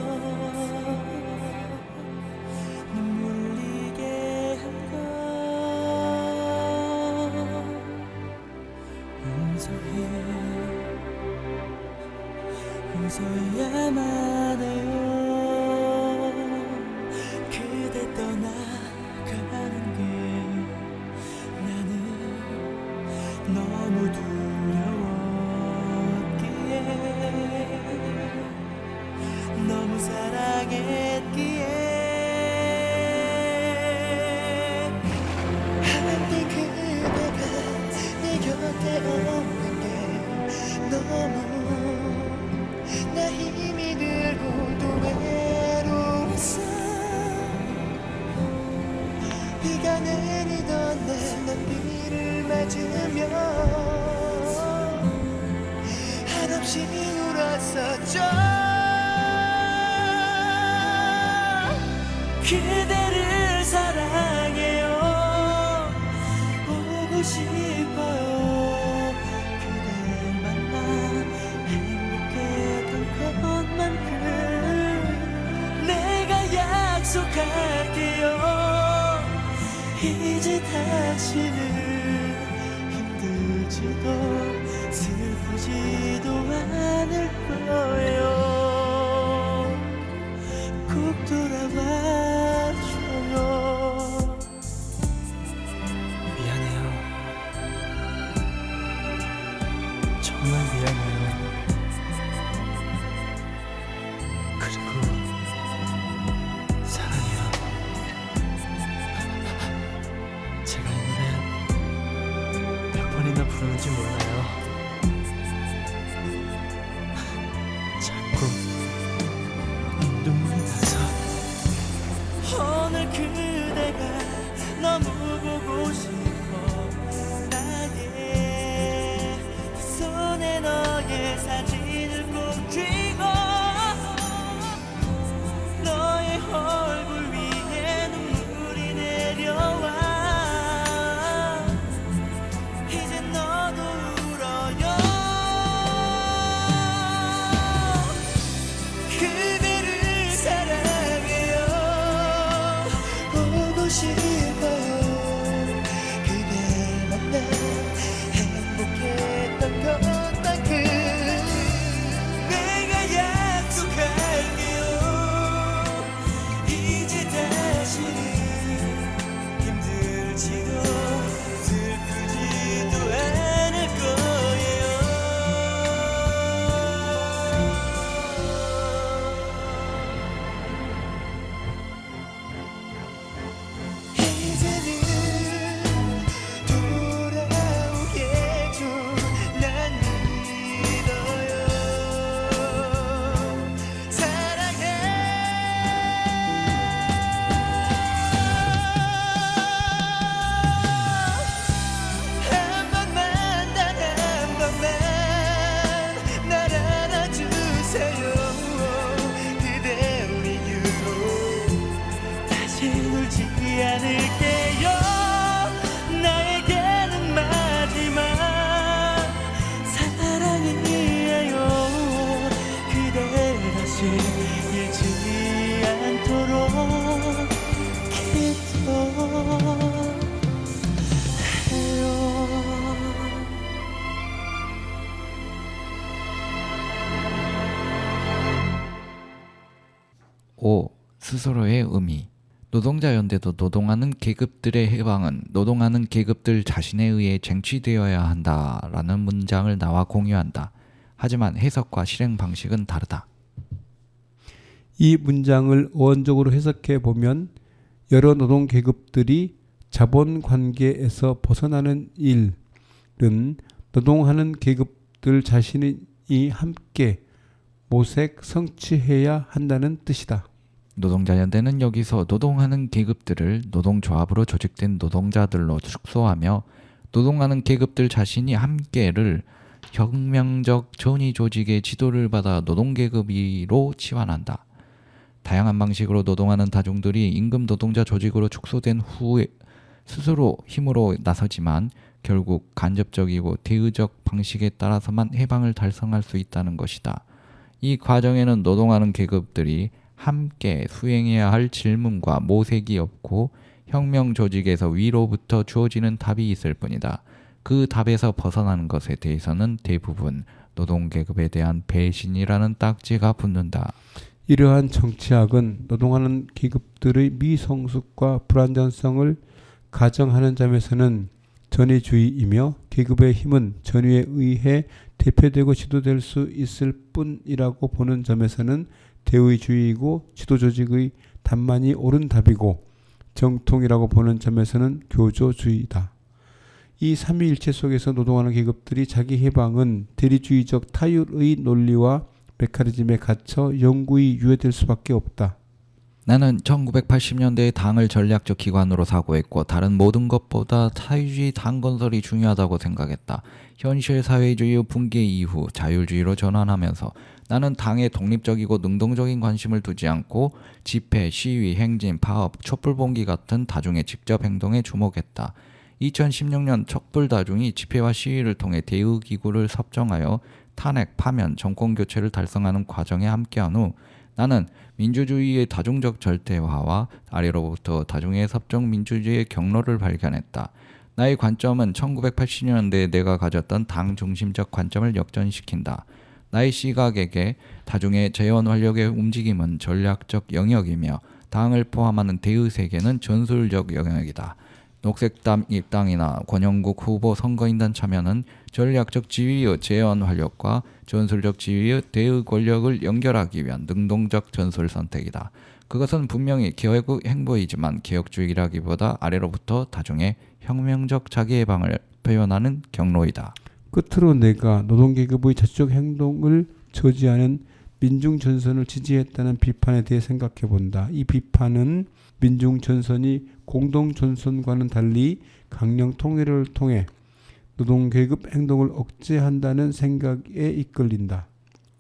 눈물 흘리게 한 것 용서해야만 해요. 그대 떠나가는 게 나는 너무 두려웠기에 너무 사랑했기에 한때 그대가 내 곁에 없는 게 너무 나 힘이 들고 또 외로웠어. 비가 내리던 날 난 비를 맞으며 한없이 울었었죠. 그대를 사랑해요. 보고 싶어요. 그대 만나 다시는 힘들지도 슬프지도 않을 거예요. 꼭 돌아와줘요. 미안해요. 정말 미안해요. 그리고 사랑해요. 제가 이 노래 몇 번이나 부르는지 몰라요. 자꾸 눈물이 나서. 오늘 그대가 너무 보고 싶어. 나의 손에 너의 사진을 꼭 쥐고 너의 얼굴 위에 눈물이 내려와. 이제 너도 울어요. 그대를 사랑해요. 보고 싶어요. 그댈 만나 행복했던 건 딱 그. 내가 약속할게요. 이제 다시는 힘들지도 슬프지도 않을 거예요. 이제는 돌아오겠죠. 난 믿어요. 사랑해. 한 번만 단 한 번만 날 안아주세요. 그대 우리 이후로 다시 울지 않을게요. 나에게는 마지막 사랑이에요. 그대 다시 잃지 않도록 기도해요. 5. 스스로의 의미. 노동자연대도 노동하는 계급들의 해방은 노동하는 계급들 자신에 의해 쟁취되어야 한다라는 문장을 나와 공유한다. 하지만 해석과 실행 방식은 다르다. 이 문장을 어원적으로 해석해 보면 여러 노동 계급들이 자본 관계에서 벗어나는 일은 노동하는 계급들 자신이 함께 모색 성취해야 한다는 뜻이다. 노동자연대는 여기서 노동하는 계급들을 노동조합으로 조직된 노동자들로 축소하며 노동하는 계급들 자신이 함께를 혁명적 전위 조직의 지도를 받아 노동계급으로 치환한다. 다양한 방식으로 노동하는 다중들이 임금 노동자 조직으로 축소된 후에 스스로 힘으로 나서지만 결국 간접적이고 대의적 방식에 따라서만 해방을 달성할 수 있다는 것이다. 이 과정에는 노동하는 계급들이 함께 수행해야 할 질문과 모색이 없고 혁명 조직에서 위로부터 주어지는 답이 있을 뿐이다. 그 답에서 벗어나는 것에 대해서는 대부분 노동계급에 대한 배신이라는 딱지가 붙는다. 이러한 정치학은 노동하는 계급들의 미성숙과 불완전성을 가정하는 점에서는 전위주의이며 계급의 힘은 전위에 의해 대표되고 지도될 수 있을 뿐이라고 보는 점에서는 대의주의이고 지도조직의 답만이 옳은 답이고 정통이라고 보는 점에서는 교조주의다. 이 삼위일체 속에서 노동하는 계급들이 자기 해방은 대리주의적 타율의 논리와 메커니즘에 갇혀 영구히 유예될 수밖에 없다. 나는 1980년대에 당을 전략적 기관으로 사고했고 다른 모든 것보다 사회주의 당 건설이 중요하다고 생각했다. 현실 사회주의 붕괴 이후 자율주의로 전환하면서 나는 당에 독립적이고 능동적인 관심을 두지 않고 집회, 시위, 행진, 파업, 촛불봉기 같은 다중의 직접 행동에 주목했다. 2016년 촛불다중이 집회와 시위를 통해 대의기구를 섭정하여 탄핵, 파면, 정권교체를 달성하는 과정에 함께한 후 나는 민주주의의 다중적 절대화와 아래로부터 다중의 섭정 민주주의의 경로를 발견했다. 나의 관점은 1980년대에 내가 가졌던 당 중심적 관점을 역전시킨다. 나의 시각에게 다중의 재원 활력의 움직임은 전략적 영역이며 당을 포함하는 대의 세계는 전술적 영역이다. 녹색당 입당이나 권영국 후보 선거인단 참여는 전략적 지위의 재원 활력과 전술적 지위의 대의 권력을 연결하기 위한 능동적 전술 선택이다. 그것은 분명히 개혁의 행보이지만 개혁주의라기보다 아래로부터 다중의 혁명적 자기해방을 표현하는 경로이다. 끝으로 내가 노동계급의 자주적 행동을 저지하는 민중전선을 지지했다는 비판에 대해 생각해 본다. 이 비판은 민중전선이 공동전선과는 달리 강령 통일을 통해 노동계급 행동을 억제한다는 생각에 이끌린다.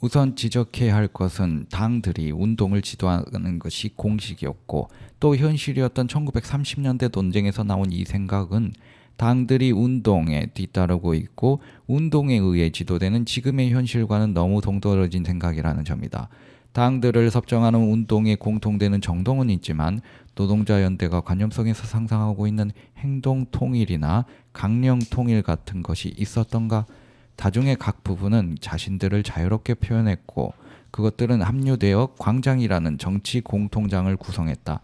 우선 지적해야 할 것은 당들이 운동을 지도하는 것이 공식이었고 또 현실이었던 1930년대 논쟁에서 나온 이 생각은 당들이 운동에 뒤따르고 있고 운동에 의해 지도되는 지금의 현실과는 너무 동떨어진 생각이라는 점이다. 당들을 섭정하는 운동에 공통되는 정동은 있지만 노동자연대가 관념성에서 상상하고 있는 행동통일이나 강령통일 같은 것이 있었던가? 다중의 각 부분은 자신들을 자유롭게 표현했고 그것들은 합류되어 광장이라는 정치 공통장을 구성했다.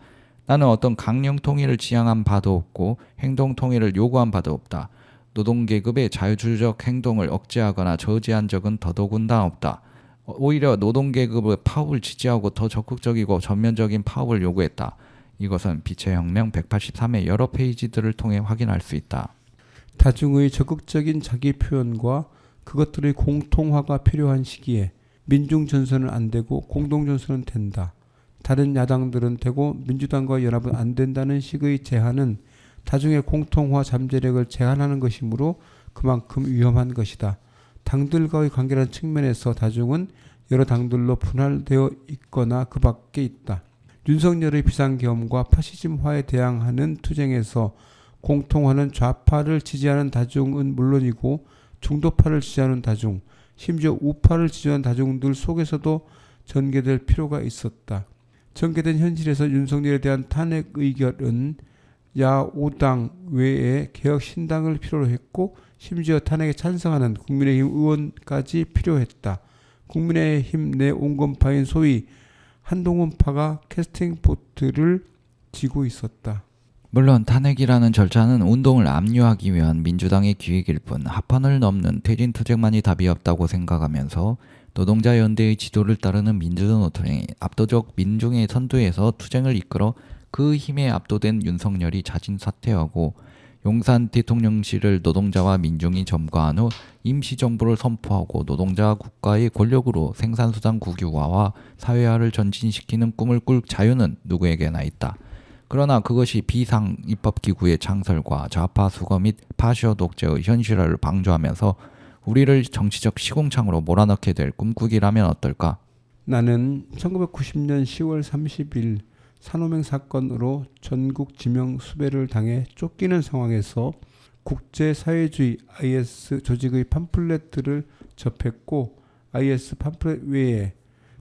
나는 어떤 강령통일을 지향한 바도 없고 행동통일을 요구한 바도 없다. 노동계급의 자유주의적 행동을 억제하거나 저지한 적은 더더군다나 없다. 오히려 노동계급의 파업을 지지하고 더 적극적이고 전면적인 파업을 요구했다. 이것은 빛의 혁명 183의 여러 페이지들을 통해 확인할 수 있다. 다중의 적극적인 자기 표현과 그것들의 공통화가 필요한 시기에 민중전선은 안 되고 공동전선은 된다. 다른 야당들은 되고 민주당과 연합은 안 된다는 식의 제한은 다중의 공통화 잠재력을 제한하는 것이므로 그만큼 위험한 것이다. 당들과의 관계라는 측면에서 다중은 여러 당들로 분할되어 있거나 그 밖에 있다. 윤석열의 비상계엄과 파시즘화에 대항하는 투쟁에서 공통화는 좌파를 지지하는 다중은 물론이고 중도파를 지지하는 다중, 심지어 우파를 지지하는 다중들 속에서도 전개될 필요가 있었다. 전개된 현실에서 윤석열에 대한 탄핵 의결은 야5당 외에 개혁신당을 필요로 했고 심지어 탄핵에 찬성하는 국민의힘 의원까지 필요했다. 국민의힘 내 온건파인 소위 한동훈파가 캐스팅 보트를 쥐고 있었다. 물론 탄핵이라는 절차는 운동을 압류하기 위한 민주당의 기획일 뿐 합헌을 넘는 퇴진투쟁만이 답이 없다고 생각하면서 노동자연대의 지도를 따르는 민주노총이 압도적 민중의 선두에서 투쟁을 이끌어 그 힘에 압도된 윤석열이 자진 사퇴하고 용산 대통령실을 노동자와 민중이 점거한 후 임시정부를 선포하고 노동자와 국가의 권력으로 생산수단 국유화와 사회화를 전진시키는 꿈을 꿀 자유는 누구에게나 있다. 그러나 그것이 비상 입법기구의 창설과 좌파 수거 및 파시어 독재의 현실화를 방조하면서 우리를 정치적 시공창으로 몰아넣게 될 꿈꾸기라면 어떨까? 나는 1990년 10월 30일 산호맹 사건으로 전국 지명 수배를 당해 쫓기는 상황에서 국제사회주의 IS 조직의 팜플렛들을 접했고 IS 팜플렛 외에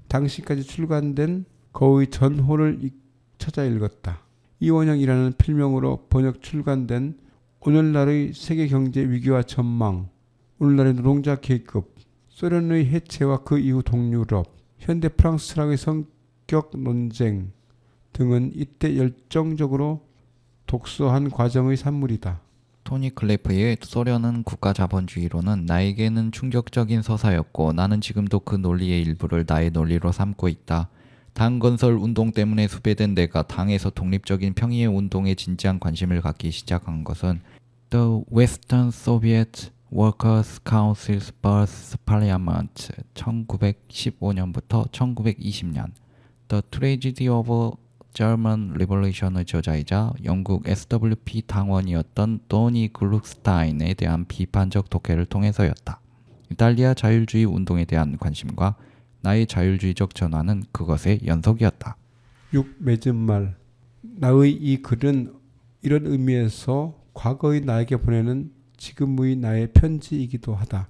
당시까지 출간된 거의 전호를 찾아 읽었다. 이원영이라는 필명으로 번역 출간된 오늘날의 세계경제 위기와 전망, 오늘날의 노동자 계급, 소련의 해체와 그 이후 동유럽, 현대 프랑스 철학의 성격 논쟁 등은 이때 열정적으로 독서한 과정의 산물이다. 토니 클래프의 소련은 국가자본주의로는 나에게는 충격적인 서사였고 나는 지금도 그 논리의 일부를 나의 논리로 삼고 있다. 당 건설 운동 때문에 수배된 내가 당에서 독립적인 평의의 운동에 진지한 관심을 갖기 시작한 것은 The Western Soviet Workers' Council's Birth Parliament 1915년부터 1920년 The Tragedy of German Revolution의 저자이자 영국 SWP 당원이었던 도니 글룩스타인에 대한 비판적 독해를 통해서였다. 이탈리아 자율주의 운동에 대한 관심과 나의 자율주의적 전환은 그것의 연속이었다. 6. 맺은 말. 나의 이 글은 이런 의미에서 과거의 나에게 보내는 지금의 나의 편지이기도 하다.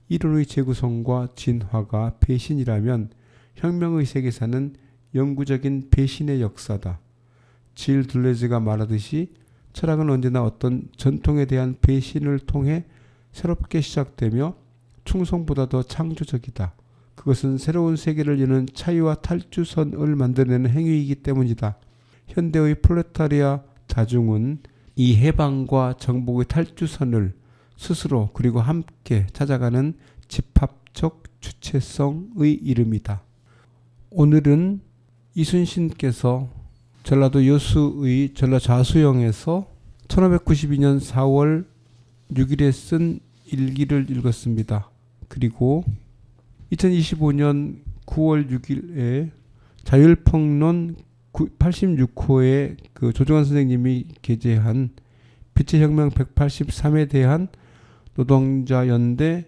이론의 재구성과 진화가 배신이라면 혁명의 세계사는 영구적인 배신의 역사다. 질 둘레즈가 말하듯이 철학은 언제나 어떤 전통에 대한 배신을 통해 새롭게 시작되며 충성보다 더 창조적이다. 그것은 새로운 세계를 여는 차이와 탈주선을 만들어내는 행위이기 때문이다. 현대의 프롤레타리아 다중은 이 해방과 정복의 탈주선을 스스로 그리고 함께 찾아가는 집합적 주체성의 이름이다. 오늘은 이순신께서 전라도 여수의 전라좌수영에서 1592년 4월 6일에 쓴 일기를 읽었습니다. 그리고 2025년 9월 6일에 자율평론 86호에 그 조정환 선생님이 게재한 빛의 혁명 183에 대한 노동자연대의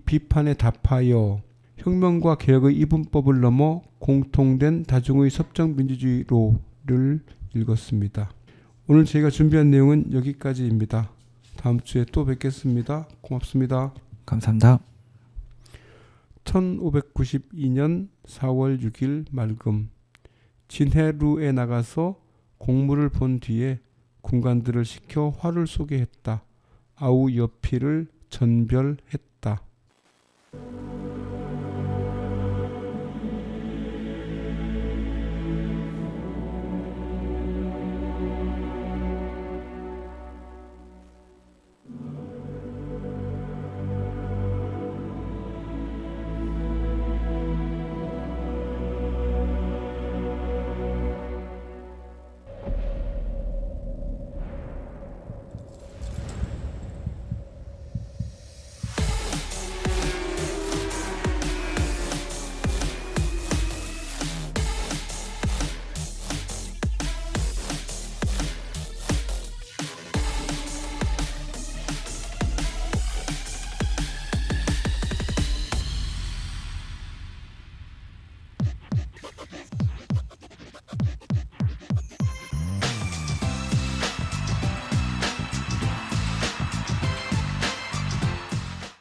비판에 답하여 혁명과 개혁의 이분법을 넘어 공통된 다중의 섭정민주주의로를 읽었습니다. 오늘 저희가 준비한 내용은 여기까지입니다. 다음 주에 또 뵙겠습니다. 고맙습니다. 감사합니다. 1592년 4월 6일 말금 진해루에 나가서 공무를 본 뒤에 군관들을 시켜 화를 쏘게 했다. 아우 여피를 전별했다.